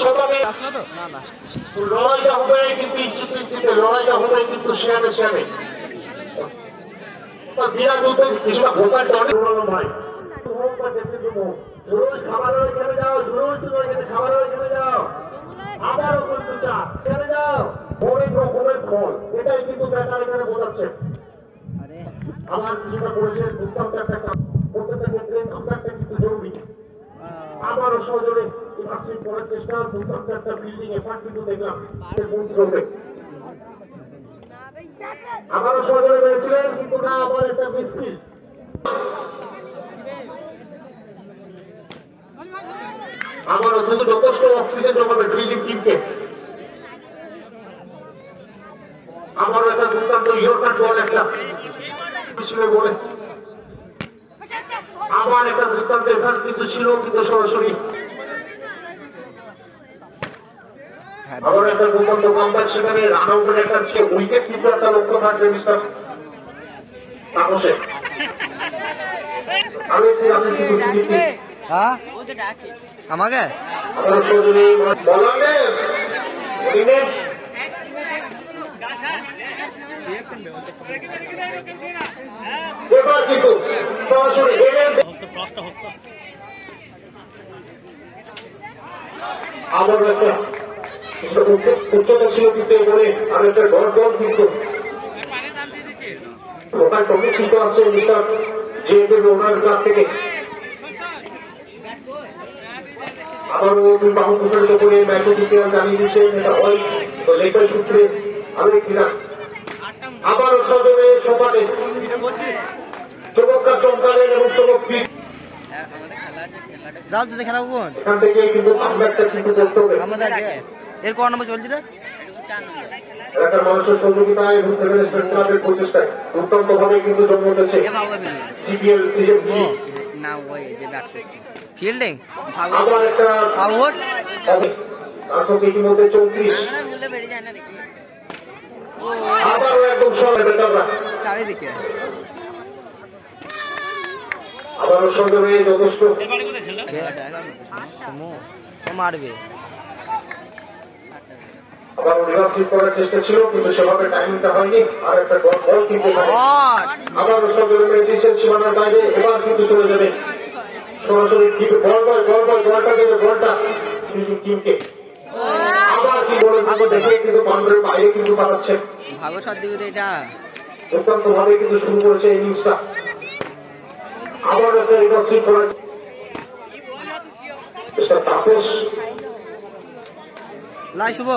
শতকে লড়াইটা হবে কিন্তু ইঞ্চিতে লড়াইটা হবে কিন্তু শেয়ারে শেয়ারে বিরাট বলতে কিছুটা ভোটার অনেক নয় রোজ খাবার খেলে যাও রোজ খাবার খেলে যাও আবারও কিন্তু চা খেলে যাও অনেক রকমের ফল এটাই কিন্তু ব্যাটার এখানে বোঝাচ্ছে আমার কিছুটা করেছে দুর্দান্ত একটা কাজ প্রত্যেকটা ক্ষেত্রে নাম্বারটা কিন্তু জরুরি আবারও সহজরে ইমার্সিভ করার চেষ্টা দুর্দান্ত একটা বিল্ডিং এফার্ট কিন্তু দেখলাম করবে আবারও সহজরে পেয়েছিলেন কিন্তু না আবার একটা মিসফিল আবারও কিন্তু যথেষ্ট অক্সিজেন জমাবে ড্রিলিং টিমকে আবারও একটা দুর্দান্ত ইয়র্কার বল একটা ছিল বলে আবার একটা দুর্দান্ত এফার্ট কিন্তু ছিল কিন্তু সরাসরি আবার একটা দুর্দান্ত কম্ব্যাক সেখানে রান আউটের একটা উইকেট কিন্তু একটা লক্ষ্য থাকবে মিস্টার তাপসের আমাকে এবার কিন্তু সরাসরি আবার একটা উচ্চতা ছিল কিন্তু এবারে আর একটা ঘর দল কিন্তু ওটার টপিক কিন্তু আছে মিস্টার যে ওনার কাছ থেকে আবারও বাহু প্রসারিত করে ম্যাচও দিতে জানিয়ে দিচ্ছেন এটা হয় তো লেখার সূত্রে আরো কিনা আবারও সজনে সোপাটে চমৎকার চমকালেন এবং চমক ফিট এখান থেকে কিন্তু কামব্যাকটা কিন্তু করতে হবে এর কোন নম্বর চলছে রে এলাকার মানুষের সহযোগিতায় এবং ক্লাবের প্রচেষ্টায় দুর্দান্ত ভাবে কিন্তু জন্ম দিয়েছে সিপিএল সিজন না ওই যে ব্যাট করছে ফিল্ডিং আবার একটা আউট আসলে ইতিমধ্যে 34 আবারও একদম সরে বেটাররা চারিদিকে আবারও সজনে যথেষ্ট মারবে আবার রিভার্সিভ করার চেষ্টা ছিল কিন্তু সেভাবে টাইমিংটা হয়নি আর একটা বল কিন্তু আবার সজনে মেডিসিন সীমানার বাইরে এবার কিন্তু চলে যাবে সরাসরি বলটা দেবে বলটা টিমকে আবার কি বলে দেখে কিন্তু বাউন্ডারির বাইরে কিন্তু পাঠাচ্ছে ভাগবত দিকে এটা অত্যন্ত ভাবে কিন্তু শুরু করেছে ইনিংসটা আবার একটা রিভার্সিভ করার চেষ্টা তাপস লাই শুভ